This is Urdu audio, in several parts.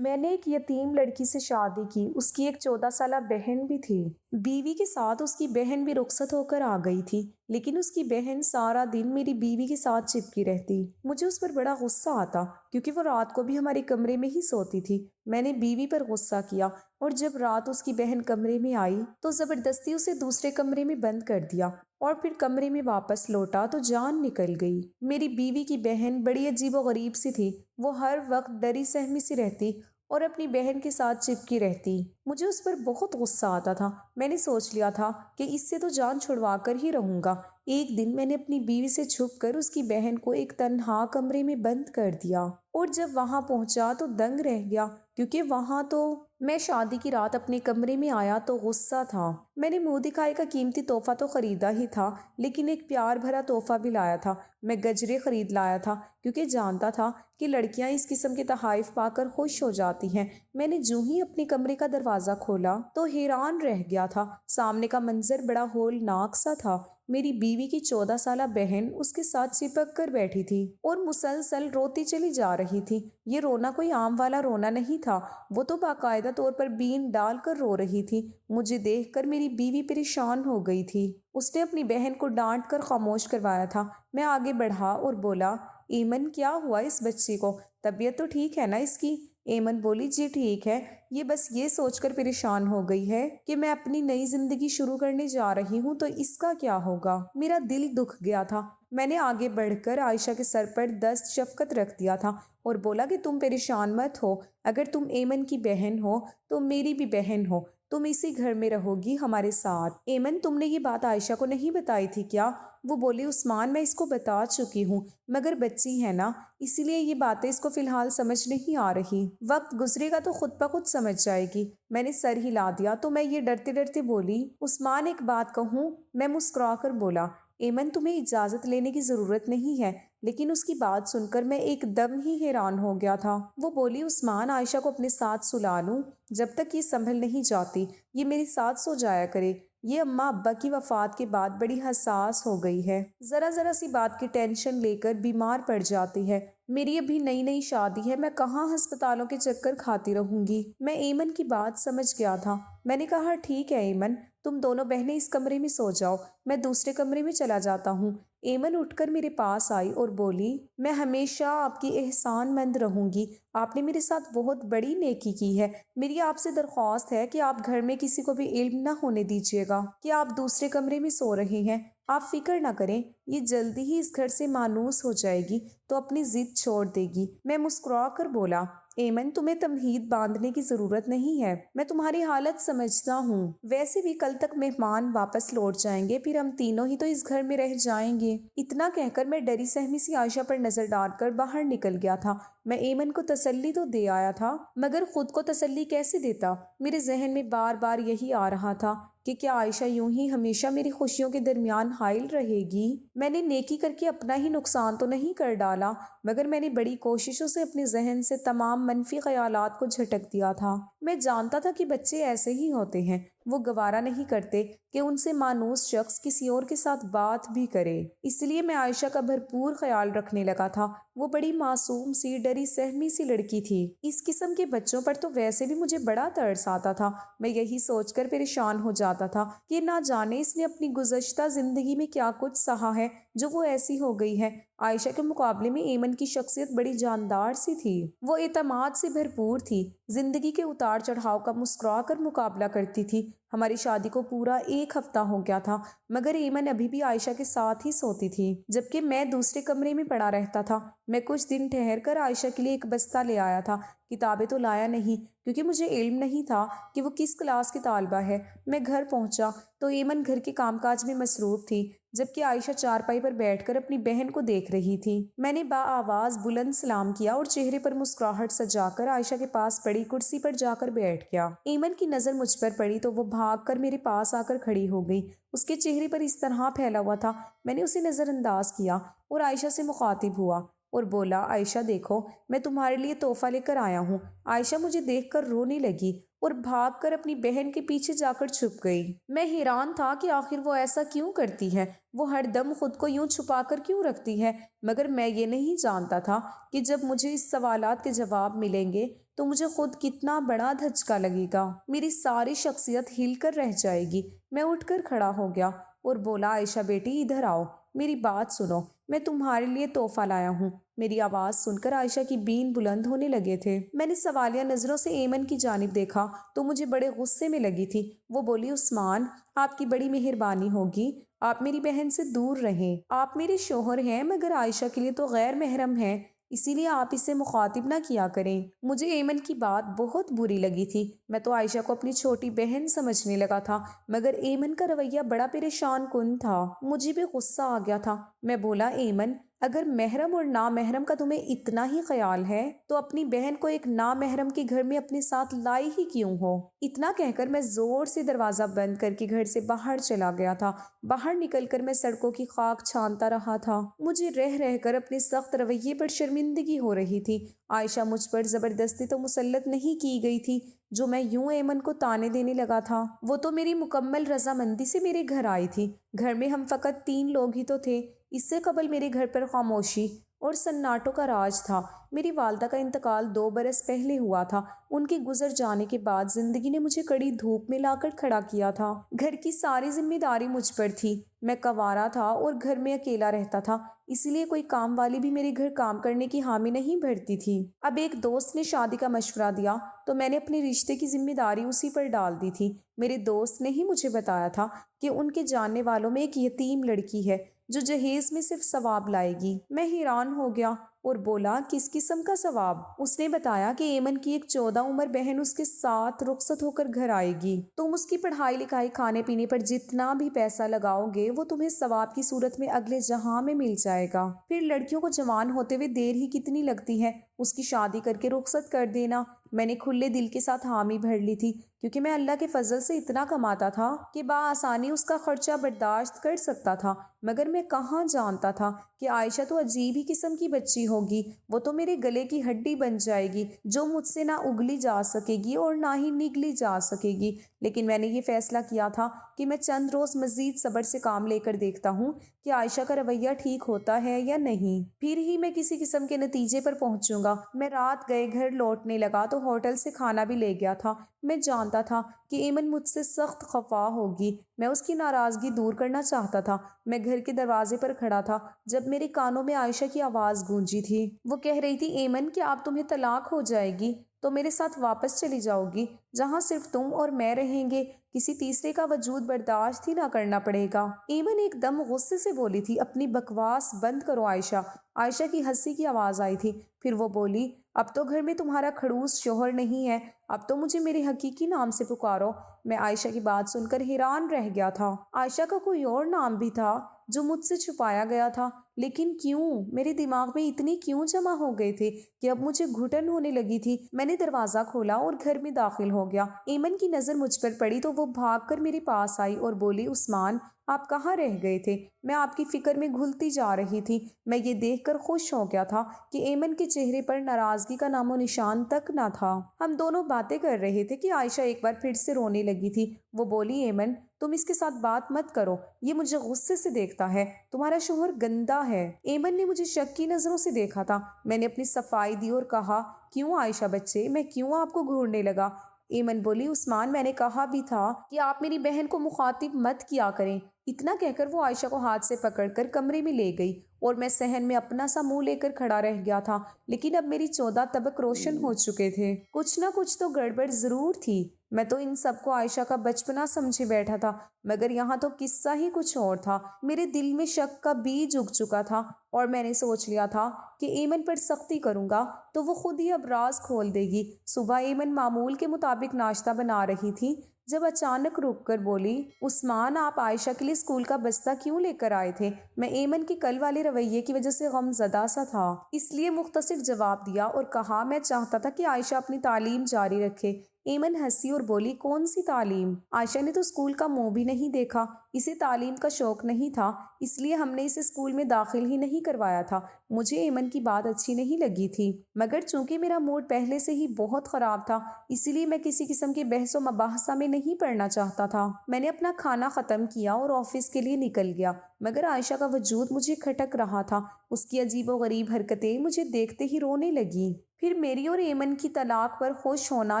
میں نے ایک یتیم لڑکی سے شادی کی، اس کی ایک 14 سالہ بہن بھی تھی۔ بیوی کے ساتھ اس کی بہن بھی رخصت ہو کر آ گئی تھی، لیکن اس کی بہن سارا دن میری بیوی کے ساتھ چپکی رہتی۔ مجھے اس پر بڑا غصہ آتا کیونکہ وہ رات کو بھی ہمارے کمرے میں ہی سوتی تھی۔ میں نے بیوی پر غصہ کیا اور جب رات اس کی بہن کمرے میں آئی تو زبردستی اسے دوسرے کمرے میں بند کر دیا اور پھر کمرے میں واپس لوٹا تو جان نکل گئی۔ میری بیوی کی بہن بڑی عجیب و غریب سی تھی، وہ ہر وقت ڈری سہمی سی رہتی اور اپنی بہن کے ساتھ چپکی رہتی۔ مجھے اس پر بہت غصہ آتا تھا۔ میں نے سوچ لیا تھا کہ اس سے تو جان چھڑوا کر ہی رہوں گا۔ ایک دن میں نے اپنی بیوی سے چھپ کر اس کی بہن کو ایک تنہا کمرے میں بند کر دیا اور جب وہاں پہنچا تو دنگ رہ گیا کیونکہ وہاں تو میں شادی کی رات اپنے کمرے میں آیا تو غصہ تھا۔ میں نے منہ دکھائی کا قیمتی تحفہ تو خریدا ہی تھا، لیکن ایک پیار بھرا تحفہ بھی لایا تھا۔ میں گجرے خرید لایا تھا کیونکہ جانتا تھا کہ لڑکیاں اس قسم کے تحائف پا کر خوش ہو جاتی ہیں۔ میں نے جو ہی اپنے کمرے کا دروازہ کھولا تو حیران رہ گیا تھا۔ سامنے کا منظر بڑا ہولناک سا تھا۔ میری بیوی کی 14 سالہ بہن اس کے ساتھ چپک کر بیٹھی تھی اور مسلسل روتی چلی جا رہی تھی۔ یہ رونا کوئی عام والا رونا نہیں تھا، وہ تو باقاعدہ طور پر بین ڈال کر رو رہی تھی۔ مجھے دیکھ کر میری بیوی پریشان ہو گئی تھی۔ اس نے اپنی بہن کو ڈانٹ کر خاموش کروایا تھا۔ میں آگے بڑھا اور بولا، ایمن کیا ہوا اس بچی کو؟ طبیعت تو ٹھیک ہے نا اس کی؟ ایمن بولی، جی ٹھیک ہے، یہ بس یہ سوچ کر پریشان ہو گئی ہے کہ میں اپنی نئی زندگی شروع کرنے جا رہی ہوں تو اس کا کیا ہوگا۔ میرا دل دکھ گیا تھا۔ میں نے آگے بڑھ کر عائشہ کے سر پر دست شفقت رکھ دیا تھا اور بولا کہ تم پریشان مت ہو، اگر تم ایمن کی بہن ہو تو میری بھی بہن ہو، تم اسی گھر میں رہو گی ہمارے ساتھ۔ ایمن، تم نے یہ بات عائشہ کو نہیں بتائی تھی کیا؟ وہ بولی، عثمان میں اس کو بتا چکی ہوں، مگر بچی ہے نا، اسی لیے یہ باتیں اس کو فی الحال سمجھ نہیں آ رہی، وقت گزرے گا تو خود بخود سمجھ جائے گی۔ میں نے سر ہلا دیا تو میں یہ ڈرتے ڈرتے بولی، عثمان ایک بات کہوں؟ میں مسکرا کر بولا، ایمن تمہیں اجازت لینے کی ضرورت نہیں ہے، لیکن اس کی بات سن کر میں ایک دم ہی حیران ہو گیا تھا۔ وہ بولی، عثمان عائشہ کو اپنے ساتھ سلا لوں؟ جب تک یہ سنبھل نہیں جاتی یہ میرے ساتھ سو جایا کرے۔ یہ اماں ابا کی وفات کے بعد بڑی حساس ہو گئی ہے، ذرا ذرا سی بات کی ٹینشن لے کر بیمار پڑ جاتی ہے۔ میری ابھی نئی نئی شادی ہے، میں کہاں ہسپتالوں کے چکر کھاتی رہوں گی۔ میں ایمن کی بات سمجھ گیا تھا۔ میں نے کہا، ٹھیک ہے ایمن، تم دونوں بہنیں اس کمرے میں سو جاؤ، میں دوسرے کمرے میں چلا جاتا ہوں۔ ایمن اٹھ کر میرے پاس آئی اور بولی، میں ہمیشہ آپ کی احسان مند رہوں گی، آپ نے میرے ساتھ بہت بڑی نیکی کی ہے۔ میری آپ سے درخواست ہے کہ آپ گھر میں کسی کو بھی علم نہ ہونے دیجیے گا کہ آپ دوسرے کمرے میں سو رہے ہیں۔ آپ فکر نہ کریں، یہ جلدی ہی اس گھر سے مانوس ہو جائے گی تو اپنی ضد چھوڑ دے گی۔ میں مسکرا کر بولا، ایمن تمہیں تمہید باندھنے کی ضرورت نہیں ہے، میں تمہاری حالت سمجھتا ہوں، ویسے بھی کل تک مہمان واپس لوٹ جائیں گے، پھر ہم تینوں ہی تو اس گھر میں رہ جائیں گے۔ اتنا کہہ کر میں ڈری سہمی سی عائشہ پر نظر ڈال کر باہر نکل گیا تھا۔ میں ایمن کو تسلی تو دے آیا تھا مگر خود کو تسلی کیسے دیتا؟ میرے ذہن میں بار بار یہی آ رہا تھا کہ کیا عائشہ یوں ہی ہمیشہ میری خوشیوں کے درمیان حائل رہے گی؟ میں نے نیکی کر کے اپنا ہی نقصان تو نہیں کر ڈالا، مگر میں نے بڑی کوششوں سے اپنے ذہن سے تمام منفی خیالات کو جھٹک دیا تھا۔ میں جانتا تھا کہ بچے ایسے ہی ہوتے ہیں، وہ گوارا نہیں کرتے کہ ان سے مانوس شخص کسی اور کے ساتھ بات بھی کرے، اس لیے میں عائشہ کا بھرپور خیال رکھنے لگا تھا۔ وہ بڑی معصوم سی ڈری سہمی سی لڑکی تھی۔ اس قسم کے بچوں پر تو ویسے بھی مجھے بڑا ترس آتا تھا۔ میں یہی سوچ کر پریشان ہو جاتا تھا کہ نہ جانے اس نے اپنی گزشتہ زندگی میں کیا کچھ سہا ہے جو وہ ایسی ہو گئی ہے۔ عائشہ کے مقابلے میں ایمن کی شخصیت بڑی جاندار سی تھی۔ وہ اعتماد سے بھرپور تھی، زندگی کے اتار چڑھاؤ کا مسکرا کر مقابلہ کرتی تھی۔ ہماری شادی کو پورا 1 ہفتہ ہو گیا تھا مگر ایمن ابھی بھی عائشہ کے ساتھ ہی سوتی تھی، جبکہ میں دوسرے کمرے میں پڑا رہتا تھا۔ میں کچھ دن ٹھہر کر عائشہ کے لیے ایک بستہ لے آیا تھا، کتابیں تو لایا نہیں کیونکہ مجھے علم نہیں تھا کہ وہ کس کلاس کی طالبہ ہے۔ میں گھر پہنچا تو ایمن گھر کے کام کاج میں مصروف تھی، جبکہ عائشہ چارپائی پر بیٹھ کر اپنی بہن کو دیکھ رہی تھی۔ میں نے بآواز بلند سلام کیا اور چہرے پر مسکراہٹ سجا کر عائشہ کے پاس پڑی کرسی پر جا کر بیٹھ گیا۔ ایمن کی نظر مجھ پر پڑی تو وہ بھاگ کر میرے پاس آ کر کھڑی ہو گئی۔ اس کے چہرے پر اس طرح پھیلا ہوا تھا۔ میں نے اسے نظر انداز کیا اور عائشہ سے مخاطب ہوا اور بولا، عائشہ دیکھو، میں تمہارے لیے تحفہ لے کر آیا ہوں۔ عائشہ مجھے دیکھ کر رونے لگی اور بھاگ کر اپنی بہن کے پیچھے جا کر چھپ گئی۔ میں حیران تھا کہ آخر وہ ایسا کیوں کرتی ہے، وہ ہر دم خود کو یوں چھپا کر کیوں رکھتی ہے، مگر میں یہ نہیں جانتا تھا کہ جب مجھے اس سوالات کے جواب ملیں گے تو مجھے خود کتنا بڑا دھچکا لگے گا، میری ساری شخصیت ہل کر رہ جائے گی۔ میں اٹھ کر کھڑا ہو گیا اور بولا، عائشہ بیٹی ادھر آؤ، میری بات سنو، میں تمہارے لیے تحفہ لایا ہوں۔ میری آواز سن کر عائشہ کی بین بلند ہونے لگے تھے۔ میں نے سوالیہ نظروں سے ایمن کی جانب دیکھا تو مجھے بڑے غصے میں لگی تھی۔ وہ بولی، عثمان آپ کی بڑی مہربانی ہوگی، آپ میری بہن سے دور رہیں، آپ میرے شوہر ہیں مگر عائشہ کے لیے تو غیر محرم ہیں، اسی لیے آپ اسے مخاطب نہ کیا کریں۔ مجھے ایمن کی بات بہت بری لگی تھی۔ میں تو عائشہ کو اپنی چھوٹی بہن سمجھنے لگا تھا مگر ایمن کا رویہ بڑا پریشان کن تھا۔ مجھے بھی غصہ آ گیا تھا۔ میں بولا، ایمن اگر محرم اور نامحرم کا تمہیں اتنا ہی خیال ہے تو اپنی بہن کو ایک نامحرم کے گھر میں اپنے ساتھ لائی ہی کیوں ہو؟ اتنا کہہ کر میں زور سے دروازہ بند کر کے گھر سے باہر چلا گیا تھا۔ باہر نکل کر میں سڑکوں کی خاک چھانتا رہا تھا۔ مجھے رہ رہ کر اپنے سخت رویے پر شرمندگی ہو رہی تھی۔ عائشہ مجھ پر زبردستی تو مسلط نہیں کی گئی تھی جو میں یوں ایمن کو تانے دینے لگا تھا۔ وہ تو میری مکمل رضامندی سے میرے گھر آئی تھی۔ گھر میں ہم فقط 3 لوگ ہی تو تھے۔ اس سے قبل میرے گھر پر خاموشی اور سناٹوں کا راج تھا۔ میری والدہ کا انتقال 2 برس پہلے ہوا تھا۔ ان کے گزر جانے کے بعد زندگی نے مجھے کڑی دھوپ میں لا کر کھڑا کیا تھا۔ گھر کی ساری ذمہ داری مجھ پر تھی۔ میں کنوارا تھا اور گھر میں اکیلا رہتا تھا، اسی لیے کوئی کام والی بھی میرے گھر کام کرنے کی حامی نہیں بھرتی تھی۔ اب ایک دوست نے شادی کا مشورہ دیا تو میں نے اپنے رشتے کی ذمہ داری اسی پر ڈال دی تھی۔ میرے دوست نے ہی مجھے بتایا تھا کہ ان کے جاننے والوں میں ایک یتیم لڑکی ہے جو جہیز میں صرف ثواب لائے گی۔ میں حیران ہو گیا اور بولا، کس قسم کا ثواب؟ اس نے بتایا کہ ایمن کی ایک 14 عمر بہن اس کے ساتھ رخصت ہو کر گھر آئے گی، تم اس کی پڑھائی لکھائی کھانے پینے پر جتنا بھی پیسہ لگاؤ گے وہ تمہیں ثواب کی صورت میں اگلے جہاں میں مل جائے گا۔ پھر لڑکیوں کو جوان ہوتے ہوئے دیر ہی کتنی لگتی ہے، اس کی شادی کر کے رخصت کر دینا۔ میں نے کھلے دل کے ساتھ حامی بھر لی تھی کیونکہ میں اللہ کے فضل سے اتنا کماتا تھا کہ بآسانی اس کا خرچہ برداشت کر سکتا تھا، مگر میں کہاں جانتا تھا کہ عائشہ تو عجیب ہی قسم کی بچی ہوگی، وہ تو میرے گلے کی ہڈی بن جائے گی جو مجھ سے نہ اگلی جا سکے گی اور نہ ہی نگلی جا سکے گی۔ لیکن میں نے یہ فیصلہ کیا تھا کہ میں چند روز مزید صبر سے کام لے کر دیکھتا ہوں کہ عائشہ کا رویہ ٹھیک ہوتا ہے یا نہیں، پھر ہی میں کسی قسم کے نتیجے پر پہنچوں گا۔ میں رات گئے گھر لوٹنے لگا تو ہوٹل سے کھانا بھی لے گیا تھا۔ میں جانتا تھا کہ ایمن مجھ سے سخت خفا ہوگی، میں اس کی ناراضگی دور کرنا چاہتا تھا۔ میں گھر کے دروازے پر کھڑا تھا جب میرے کانوں میں عائشہ کی آواز گونجی تھی۔ وہ کہہ رہی تھی، ایمن کہ اب تمہیں طلاق ہو جائے گی تو میرے ساتھ واپس چلی جاؤ گی جہاں صرف تم اور میں رہیں گے، کسی تیسرے کا وجود برداشت ہی نہ کرنا پڑے گا۔ ایمن ایک دم غصے سے بولی تھی، اپنی بکواس بند کرو عائشہ۔ عائشہ کی ہنسی کی آواز آئی تھی، پھر وہ بولی، اب تو گھر میں تمہارا کھڑوس شوہر نہیں ہے، اب تو مجھے میرے حقیقی نام سے پکارو۔ میں عائشہ کی بات سن کر حیران رہ گیا تھا۔ عائشہ کا کوئی اور نام بھی تھا جو مجھ سے چھپایا گیا تھا، لیکن کیوں؟ میرے دماغ میں اتنی کیوں جمع ہو گئے تھے کہ اب مجھے گھٹن ہونے لگی تھی۔ میں نے دروازہ کھولا اور گھر میں داخل ہو گیا۔ ایمن کی نظر مجھ پر پڑی تو وہ بھاگ کر میرے پاس آئی اور بولی، عثمان آپ کہاں رہ گئے تھے؟ میں آپ کی فکر میں گھلتی جا رہی تھی۔ میں یہ دیکھ کر خوش ہو گیا تھا کہ ایمن کے چہرے پر ناراضگی کا نام و نشان تک نہ تھا۔ ہم دونوں باتیں کر رہے تھے کہ عائشہ ایک بار پھر سے رونے لگی تھی۔ وہ بولی، ایمن تم اس کے ساتھ بات مت کرو، یہ مجھے غصے سے دیکھتا ہے، تمہارا شوہر گندا ہے۔ ایمن نے مجھے شک کی نظروں سے دیکھا تھا۔ میں نے اپنی صفائی دی اور کہا، کیوں عائشہ بچے، میں کیوں آپ کو گھورنے لگا؟ ایمن بولی، عثمان میں نے کہا بھی تھا کہ آپ میری بہن کو مخاطب مت کیا کریں۔ اتنا کہہ کر وہ عائشہ کو ہاتھ سے پکڑ کر کمرے میں لے گئی اور میں صحن میں اپنا سا منہ لے کر کھڑا رہ گیا تھا، لیکن اب میری 14 طبق روشن ہو چکے تھے۔ کچھ نہ کچھ تو گڑبڑ ضرور تھی۔ میں تو ان سب کو عائشہ کا بچپنا سمجھے بیٹھا تھا، مگر یہاں تو قصہ ہی کچھ اور تھا۔ میرے دل میں شک کا بیج اگ چکا تھا اور میں نے سوچ لیا تھا کہ ایمن پر سختی کروں گا تو وہ خود ہی اب راز کھول دے گی۔ صبح ایمن معمول کے مطابق ناشتہ بنا رہی تھی جب اچانک رک کر بولی، عثمان آپ عائشہ کے لیے اسکول کا بستہ کیوں لے کر آئے تھے؟ میں ایمن کے کل والے رویے کی وجہ سے غم زدہ سا تھا، اس لیے مختصر جواب دیا اور کہا، میں چاہتا تھا کہ عائشہ اپنی تعلیم جاری رکھے۔ ایمن ہنسی اور بولی، کون سی تعلیم؟ عائشہ نے تو اسکول کا منہ بھی نہیں دیکھا، اسے تعلیم کا شوق نہیں تھا، اس لیے ہم نے اسے اسکول میں داخل ہی نہیں کروایا تھا۔ مجھے ایمن کی بات اچھی نہیں لگی تھی، مگر چونکہ میرا موڈ پہلے سے ہی بہت خراب تھا، اسی لیے میں کسی قسم کے بحث و مباحثہ میں نہیں پڑنا چاہتا تھا۔ میں نے اپنا کھانا ختم کیا اور آفس کے لیے نکل گیا، مگر عائشہ کا وجود مجھے کھٹک رہا تھا۔ اس کی عجیب و غریب حرکتیں مجھے دیکھتے ہی رونے لگیں۔ پھر میری اور ایمن کی طلاق پر خوش ہونا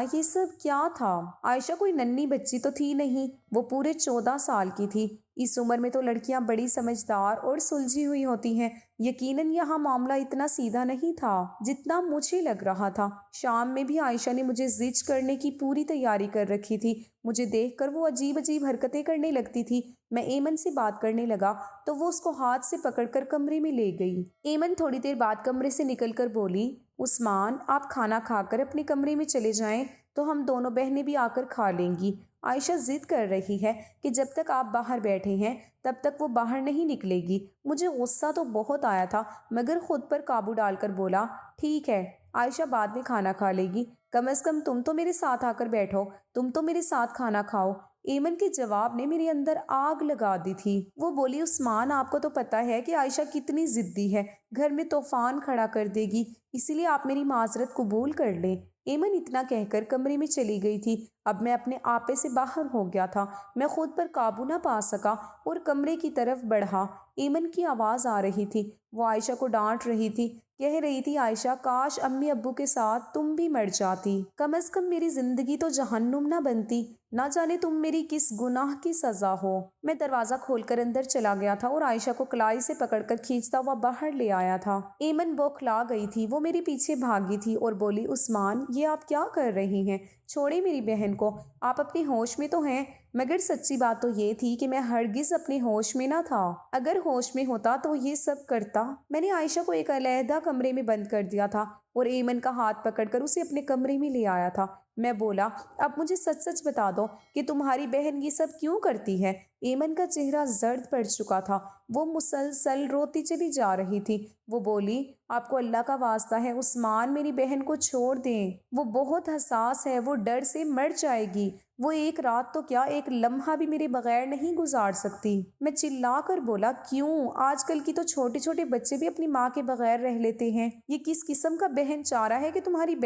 یہ سب کیا تھا؟ عائشہ کوئی ننھی بچی تو تھی نہیں، وہ پورے 14 سال کی تھی۔ اس عمر میں تو لڑکیاں بڑی سمجھدار اور سلجھی ہوئی ہوتی ہیں۔ یقیناً یہاں معاملہ اتنا سیدھا نہیں تھا جتنا مجھے لگ رہا تھا۔ شام میں بھی عائشہ نے مجھے زج کرنے کی پوری تیاری کر رکھی تھی۔ مجھے دیکھ کر وہ عجیب عجیب حرکتیں کرنے لگتی تھی۔ میں ایمن سے بات کرنے لگا تو وہ اس کو ہاتھ سے پکڑ کر کمرے میں لے گئی۔ ایمن تھوڑی دیر بعد کمرے سے نکل کر بولی، عثمان آپ کھانا کھا کر اپنے کمرے میں چلے جائیں تو ہم دونوں بہنیں بھی آ کر کھا لیں گی۔ عائشہ ضد کر رہی ہے کہ جب تک آپ باہر بیٹھے ہیں تب تک وہ باہر نہیں نکلے گی۔ مجھے غصہ تو بہت آیا تھا مگر خود پر قابو ڈال کر بولا، ٹھیک ہے عائشہ بعد میں کھانا کھا لے گی، کم از کم تم تو میرے ساتھ آ کر بیٹھو، تم تو میرے ساتھ کھانا کھاؤ۔ ایمن کے جواب نے میرے اندر آگ لگا دی تھی۔ وہ بولی، عثمان آپ کو تو پتہ ہے کہ عائشہ کتنی ضدی ہے، گھر میں طوفان کھڑا کر دے گی، اسی لیے آپ میری معذرت قبول کر لیں۔ ایمن اتنا کہہ کر کمرے میں چلی گئی تھی۔ اب میں اپنے آپے سے باہر ہو گیا تھا۔ میں خود پر قابو نہ پا سکا اور کمرے کی طرف بڑھا۔ ایمن کی آواز آ رہی تھی، وہ عائشہ کو ڈانٹ رہی تھی، کہہ رہی تھی، عائشہ کاش امی ابو کے ساتھ تم بھی مر جاتی، کم از کم میری زندگی تو جہنم نہ بنتی، نہ جانے تم میری کس گناہ کی سزا ہو۔ میں دروازہ کھول کر اندر چلا گیا تھا اور عائشہ کو کلائی سے پکڑ کر کھینچتا ہوا باہر لے آیا تھا۔ ایمن بوکھلا گئی تھی، وہ میرے پیچھے بھاگی تھی اور بولی، عثمان یہ آپ کیا کر رہی ہیں؟ چھوڑے میری بہن کو، آپ اپنے ہوش میں تو ہیں؟ مگر سچی بات تو یہ تھی کہ میں ہرگز اپنے ہوش میں نہ تھا۔ اگر ہوش میں ہوتا تو یہ سب کرتا۔ میں نے عائشہ کو ایک علیحدہ کمرے میں بند کر دیا تھا اور ایمن کا ہاتھ پکڑ کر اسے اپنے کمرے میں لے آیا تھا۔ میں بولا، اب مجھے سچ سچ بتا دو کہ تمہاری بہن یہ سب کیوں کرتی ہے؟ ایمن کا چہرہ زرد پڑ چکا تھا، وہ مسلسل روتی چلی جا رہی تھی۔ وہ بولی، آپ کو اللہ کا واسطہ ہے عثمان میری بہن کو چھوڑ دیں، وہ بہت حساس ہے، وہ ڈر سے مر جائے گی، وہ ایک رات تو کیا ایک لمحہ بھی میرے بغیر نہیں گزار سکتی۔ میں چلا کر بولا، کیوں؟ آج کل کی تو چھوٹے چھوٹے بچے بھی اپنی ماں کے بغیر رہ لیتے ہیں۔ یہ کس قسم کا بہن چارہ ہے کہ تمہاری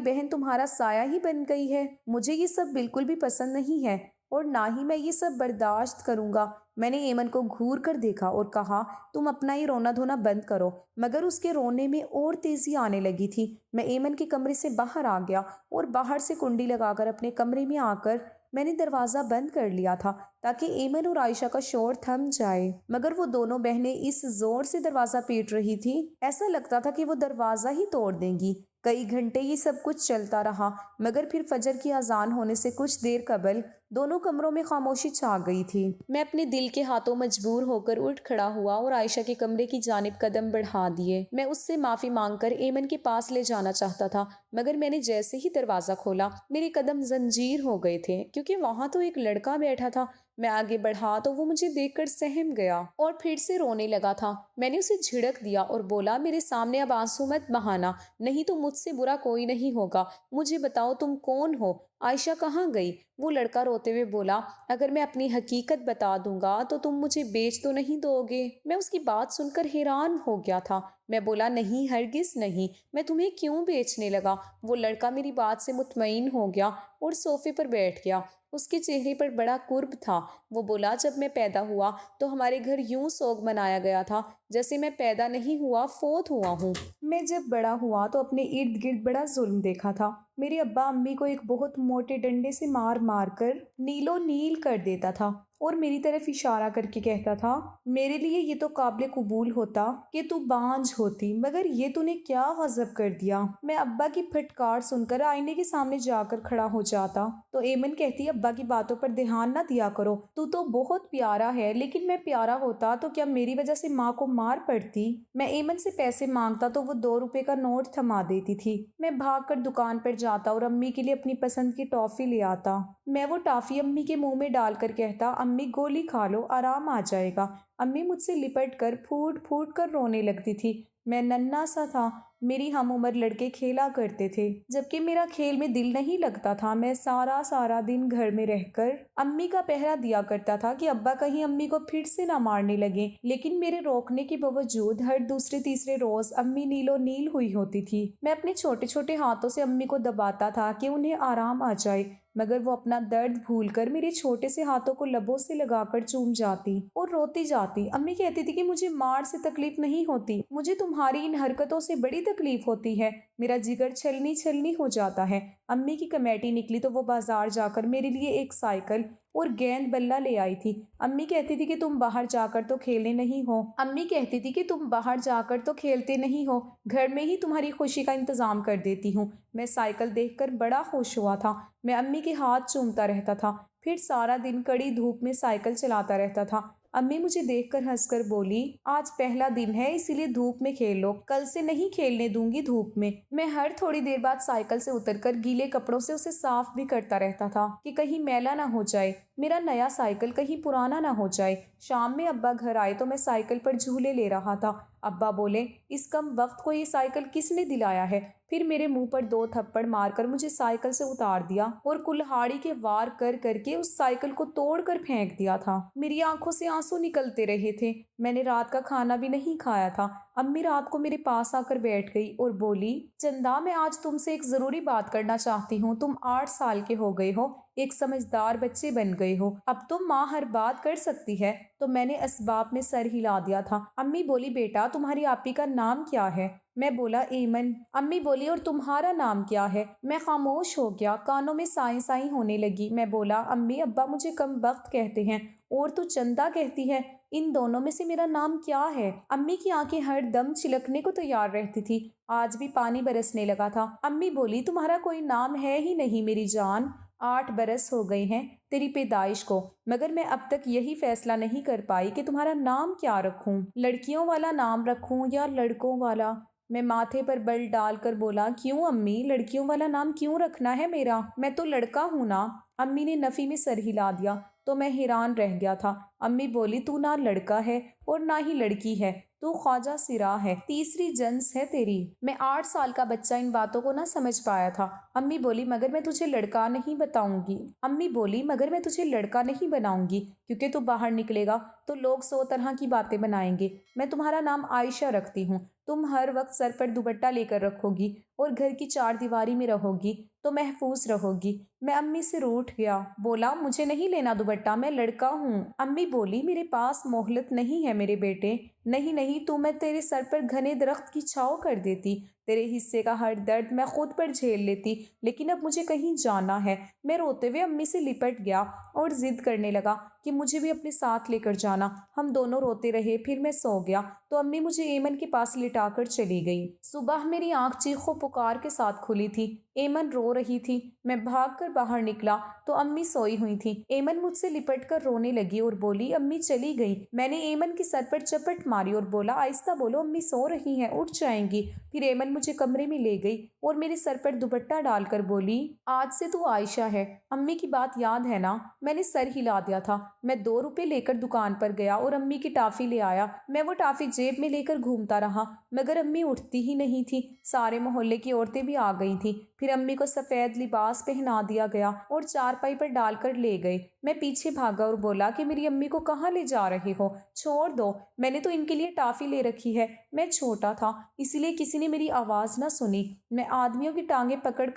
بہن تمہارا سایہ ہی بن گئی ہے؟ مجھے یہ سب بالکل بھی پسند نہیں ہے اور نہ ہی میں یہ سب برداشت کروں گا۔ میں نے ایمن کو گھور کر دیکھا اور کہا، تم اپنا یہ رونا دھونا بند کرو، مگر اس کے رونے میں اور تیزی آنے لگی تھی۔ میں ایمن کے کمرے سے باہر آ گیا اور باہر سے کنڈی لگا کر اپنے کمرے میں آ کر میں نے دروازہ بند کر لیا تھا تاکہ ایمن اور عائشہ کا شور تھم جائے، مگر وہ دونوں بہنیں اس زور سے دروازہ پیٹ رہی تھی، ایسا لگتا تھا کہ وہ دروازہ ہی توڑ دیں گی۔ کئی گھنٹے یہ سب کچھ چلتا رہا، مگر پھر فجر کی اذان ہونے سے کچھ دیر قبل دونوں کمروں میں خاموشی چھا گئی تھی۔ میں اپنے دل کے ہاتھوں مجبور ہو کر اٹھ کھڑا ہوا اور عائشہ کے کمرے کی جانب قدم بڑھا دیے۔ میں اس سے معافی مانگ کر ایمن کے پاس لے جانا چاہتا تھا، مگر میں نے جیسے ہی دروازہ کھولا میرے قدم زنجیر ہو گئے تھے، کیونکہ وہاں تو ایک لڑکا بیٹھا تھا۔ میں آگے بڑھا تو وہ مجھے دیکھ کر سہم گیا اور پھر سے رونے لگا تھا۔ میں نے اسے جھڑک دیا اور بولا، میرے سامنے اب آنسو مت بہانا، نہیں تو مجھ سے برا کوئی نہیں ہوگا۔ مجھے بتاؤ تم کون ہو؟ عائشہ کہاں گئی؟ وہ لڑکا روتے ہوئے بولا، اگر میں اپنی حقیقت بتا دوں گا تو تم مجھے بیچ تو نہیں دو گے؟ میں اس کی بات سن کر حیران ہو گیا تھا۔ میں بولا، نہیں ہرگز نہیں، میں تمہیں کیوں بیچنے لگا؟ وہ لڑکا میری بات سے مطمئن ہو گیا اور صوفے پر بیٹھ گیا۔ اس کے چہرے پر بڑا قرب تھا۔ وہ بولا، جب میں پیدا ہوا تو ہمارے گھر یوں سوگ منایا گیا تھا جیسے میں پیدا نہیں ہوا، فوت ہوا ہوں۔ میں جب بڑا ہوا تو اپنے ارد گرد بڑا ظلم دیکھا تھا۔ میرے ابا امی کو ایک بہت موٹے ڈنڈے سے مار مار کر نیلو نیل کر دیتا تھا اور میری طرف اشارہ کر کے کہتا تھا، میرے لیے یہ تو قابل قبول ہوتا کہ تو بانجھ ہوتی، مگر یہ تو نے کیا غضب کر دیا۔ میں ابا کی پھٹکار سن کر آئینے کے سامنے جا کر کھڑا ہو جاتا تو ایمن کہتی، ابا کی باتوں پر دھیان نہ دیا کرو، تو بہت پیارا ہے، لیکن میں پیارا ہوتا تو کیا میری وجہ سے ماں کو مار پڑتی؟ میں ایمن سے پیسے مانگتا تو وہ 2 روپے کا نوٹ تھما دیتی تھی۔ میں بھاگ کر دکان پر جاتا اور امی کے لیے اپنی پسند کی ٹافی لے آتا۔ میں وہ ٹافی امی کے منہ میں ڈال کر کہتا، امی گولی کھا لو، آرام آ جائے گا۔ امی مجھ سے لپٹ کر پھوٹ پھوٹ کر رونے لگتی تھی۔ میں ننھا سا تھا میری ہم عمر لڑکے کھیلا کرتے تھے جبکہ میرا کھیل میں دل نہیں لگتا تھا۔ میں سارا دن گھر میں رہ کر امی کا پہرا دیا کرتا تھا کہ ابا کہیں امی کو پھر سے نہ مارنے لگے، لیکن میرے روکنے کے باوجود ہر دوسرے تیسرے روز امی نیلو نیل ہوئی ہوتی تھی۔ میں اپنے چھوٹے چھوٹے ہاتھوں سے امی کو دباتا تھا کہ انہیں آرام آ جائے، مگر وہ اپنا درد بھول کر میرے چھوٹے سے ہاتھوں کو لبوں سے لگا کر چوم جاتی اور روتی جاتی۔ امی کہتی تھی کہ مجھے مار سے تکلیف نہیں ہوتی، مجھے تمہاری ان حرکتوں سے بڑی تکلیف ہوتی ہے، میرا جگر چھلنی چھلنی ہو جاتا ہے۔ امی کی کمیٹی نکلی تو وہ بازار جا کر میرے لیے ایک سائیکل اور گیند بلہ لے آئی تھی۔ امی کہتی تھی کہ تم باہر جا کر تو کھیلنے نہیں ہو، امی کہتی تھی کہ تم باہر جا کر تو کھیلتے نہیں ہو، گھر میں ہی تمہاری خوشی کا انتظام کر دیتی ہوں۔ میں سائیکل دیکھ کر بڑا خوش ہوا تھا، میں امی کے ہاتھ چومتا رہتا تھا، پھر سارا دن کڑی دھوپ میں سائیکل چلاتا رہتا تھا۔ امی مجھے دیکھ کر ہنس کر بولی، آج پہلا دن ہے اسی لیے دھوپ میں کھیل لو، کل سے نہیں کھیلنے دوں گی دھوپ میں۔ میں ہر تھوڑی دیر بعد سائیکل سے اتر کر گیلے کپڑوں سے اسے صاف بھی کرتا رہتا تھا کہ کہیں میلا نہ ہو جائے، میرا نیا سائیکل کہیں پرانا نہ ہو جائے۔ شام میں ابا گھر آئے تو میں سائیکل پر جھولے لے رہا تھا۔ ابا بولے، اس کم وقت کو یہ سائیکل کس نے دلایا ہے؟ پھر میرے منہ پر 2 تھپڑ مار کر مجھے سائیکل سے اتار دیا اور کلہاڑی کے وار کر کر کے اس سائیکل کو توڑ کر پھینک دیا تھا۔ میری آنکھوں سے آنسو نکلتے رہے تھے، میں نے رات کا کھانا بھی نہیں کھایا تھا۔ امی رات کو میرے پاس آ کر بیٹھ گئی اور بولی، چندا میں آج تم سے ایک ضروری بات کرنا چاہتی ہوں۔ تم 8 سال کے ہو گئے ہو، ایک سمجھدار بچے بن گئے ہو، اب تو ماں ہر بات کر سکتی ہے۔ تو میں نے اسباب میں سر ہلا دیا تھا۔ امی بولی، بیٹا تمہاری آپی کا نام کیا ہے؟ میں بولا، ایمن۔ امی بولی، اور تمہارا نام کیا ہے؟ میں خاموش ہو گیا، کانوں میں سائیں سائیں ہونے لگی۔ میں بولا، امی ابا مجھے کم بخت کہتے ہیں اور تو چندا کہتی ہے، ان دونوں میں سے میرا نام کیا ہے؟ امی کی آنکھیں ہر دم چھلکنے کو تیار رہتی تھی، آج بھی پانی برسنے لگا تھا۔ امی بولی، تمہارا کوئی نام ہے ہی نہیں میری جان، 8 برس ہو گئے ہیں تیری پیدائش کو، مگر میں اب تک یہی فیصلہ نہیں کر پائی کہ تمہارا نام کیا رکھوں، لڑکیوں والا نام رکھوں یا لڑکوں والا؟ میں ماتھے پر بل ڈال کر بولا، کیوں امی، لڑکیوں والا نام کیوں رکھنا ہے میرا؟ میں تو لڑکا ہوں نا۔ امی نے نفی میں سر ہلا دیا تو میں حیران رہ گیا تھا۔ امی بولی، تو نہ لڑکا ہے اور نہ ہی لڑکی ہے، تو خواجہ سرا ہے، تیسری جنس ہے تیری۔ میں 8 سال کا بچہ ان باتوں کو نہ سمجھ پایا تھا۔ امی بولی، مگر میں تجھے لڑکا نہیں بتاؤں گی، امی بولی مگر میں تجھے لڑکا نہیں بناؤں گی، کیونکہ تو باہر نکلے گا تو لوگ 100 طرح کی باتیں بنائیں گے۔ میں تمہارا نام عائشہ رکھتی ہوں، تم ہر وقت سر پر دوپٹہ لے کر رکھو گی اور گھر کی 4 دیواری میں رہو گی تو محفوظ رہو گی۔ میں امی سے روٹھ گیا، بولا، مجھے نہیں لینا دوپٹہ، میں لڑکا ہوں۔ امی بولی، میرے پاس مہلت نہیں ہے میرے بیٹے، نہیں تو میں تیرے سر پر گھنے درخت کی چھاؤ کر دیتی، تیرے حصے کا ہر درد میں خود پر جھیل لیتی، لیکن اب مجھے کہیں جانا ہے۔ میں روتے ہوئے امی سے لپٹ گیا اور ضد کرنے لگا کہ مجھے بھی اپنے ساتھ لے کر جانا۔ ہم دونوں روتے رہے، پھر میں سو گیا تو امی مجھے ایمن کے پاس لٹا کر چلی گئی۔ صبح میری آنکھ چیخ و پکار کے ساتھ کھلی تھی، ایمن رو رہی تھی۔ میں بھاگ کر باہر نکلا تو امی سوئی ہوئی تھی۔ ایمن مجھ سے لپٹ کر رونے لگی اور بولی، امی چلی گئی۔ میں نے ایمن کے سر پر چپٹ ماری اور بولا، آہستہ بولو، امی سو رہی ہیں، اٹھ جائیں گی۔ پھر ایمن مجھے کمرے میں لے گئی اور میرے سر پر دوپٹہ ڈال کر بولی، آج سے تو عائشہ ہے، امی کی بات یاد ہے نا؟ میں نے سر ہلا دیا تھا۔ میں 2 روپے لے کر دکان پر گیا اور امی کی ٹافی لے آیا۔ میں وہ ٹافی جیب میں لے کر گھومتا رہا، مگر امی اٹھتی ہی نہیں تھی۔ سارے محلے کی عورتیں بھی آ گئی تھیں۔ پھر امی کو سفید لباس پہنا دیا گیا اور چارپائی پر ڈال کر لے گئے۔ میں پیچھے بھاگا اور بولا کہ میری امی کو کہاں لے جا رہے ہو؟ چھوڑ دو، میں نے تو ان کے لیے ٹافی لے رکھی ہے۔ میں چھوٹا تھا، اسی لیے کسی نے میری آواز نہ سنی۔ میں آدمیوں کی ٹانگیں پکڑ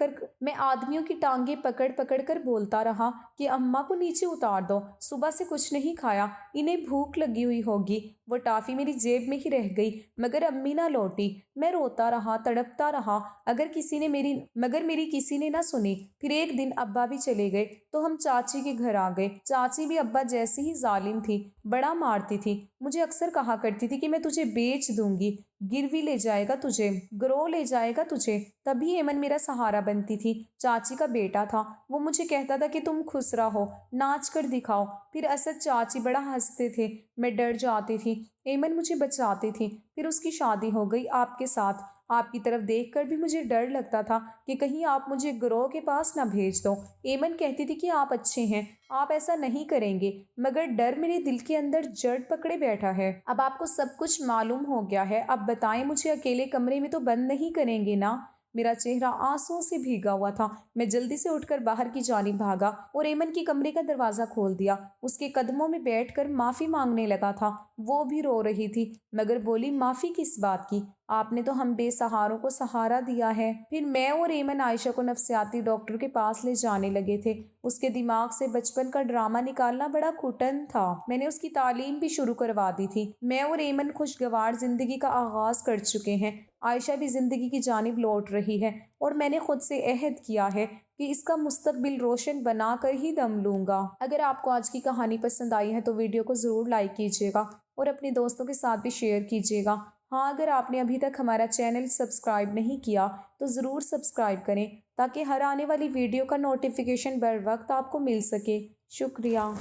پکڑ کر بولتا رہا کہ اماں کو نیچے اتار دو، صبح سے کچھ نہیں کھایا، انہیں بھوک لگی ہوئی ہوگی۔ وہ ٹافی میری جیب میں ہی رہ گئی، مگر امی نہ لوٹی۔ میں روتا رہا، تڑپتا رہا، مگر میری کسی نے نہ سنی۔ پھر ایک دن ابا بھی چلے گئے تو ہم چاچی کے گھر آ گئے۔ چاچی بھی ابا جیسی ہی ظالم تھی، بڑا مارتی تھی، مجھے اکثر کہا کرتی تھی کہ میں تجھے بیچ دوں گی، گروی لے جائے گا تجھے، گروہ لے جائے گا تجھے۔ تبھی ایمن میرا سہارا بنتی تھی، چاچی کا بیٹا تھا، وہ مجھے کہتا تھا کہ تم خسرا ہو، ناچ کر دکھاؤ۔ پھر اسد چاچی بڑا ہنستے تھے، میں ڈر جاتی تھی۔ ایمن مجھے بچاتی تھی۔ پھر اس کی شادی ہو گئی آپ کے ساتھ۔ آپ کی طرف دیکھ کر بھی مجھے ڈر لگتا تھا کہ کہیں آپ مجھے گروہ کے پاس نہ بھیج دو۔ ایمن کہتی تھی کہ آپ اچھے ہیں، آپ ایسا نہیں کریں گے، مگر ڈر میرے دل کے اندر جڑ پکڑے بیٹھا ہے۔ اب آپ کو سب کچھ معلوم ہو گیا ہے، اب بتائیں مجھے اکیلے کمرے میں تو بند نہیں کریں گے نا؟ میرا چہرہ آنسوؤں سے بھیگا ہوا تھا۔ میں جلدی سے اٹھ کر باہر کی جانب بھاگا اور ایمن کے کمرے کا دروازہ کھول دیا۔ اس کے قدموں میں بیٹھ کر معافی مانگنے لگا تھا۔ وہ بھی رو رہی تھی مگر بولی، معافی کس بات کی؟ آپ نے تو ہم بے سہاروں کو سہارا دیا ہے۔ پھر میں اور ایمن عائشہ کو نفسیاتی ڈاکٹر کے پاس لے جانے لگے تھے۔ اس کے دماغ سے بچپن کا ڈرامہ نکالنا بڑا کٹن تھا۔ میں نے اس کی تعلیم بھی شروع کروا دی تھی۔ میں اور ایمن خوشگوار زندگی کا آغاز کر چکے ہیں۔ عائشہ بھی زندگی کی جانب لوٹ رہی ہے اور میں نے خود سے عہد کیا ہے کہ اس کا مستقبل روشن بنا کر ہی دم لوں گا۔ اگر آپ کو آج کی کہانی پسند آئی ہے تو ویڈیو کو ضرور لائک کیجیے گا اور اپنے دوستوں کے ساتھ بھی شیئر کیجیے گا۔ ہاں، اگر آپ نے ابھی تک ہمارا چینل سبسکرائب نہیں کیا تو ضرور سبسکرائب کریں تاکہ ہر آنے والی ویڈیو کا نوٹیفیکیشن بر وقت آپ کو مل سکے۔ شکریہ۔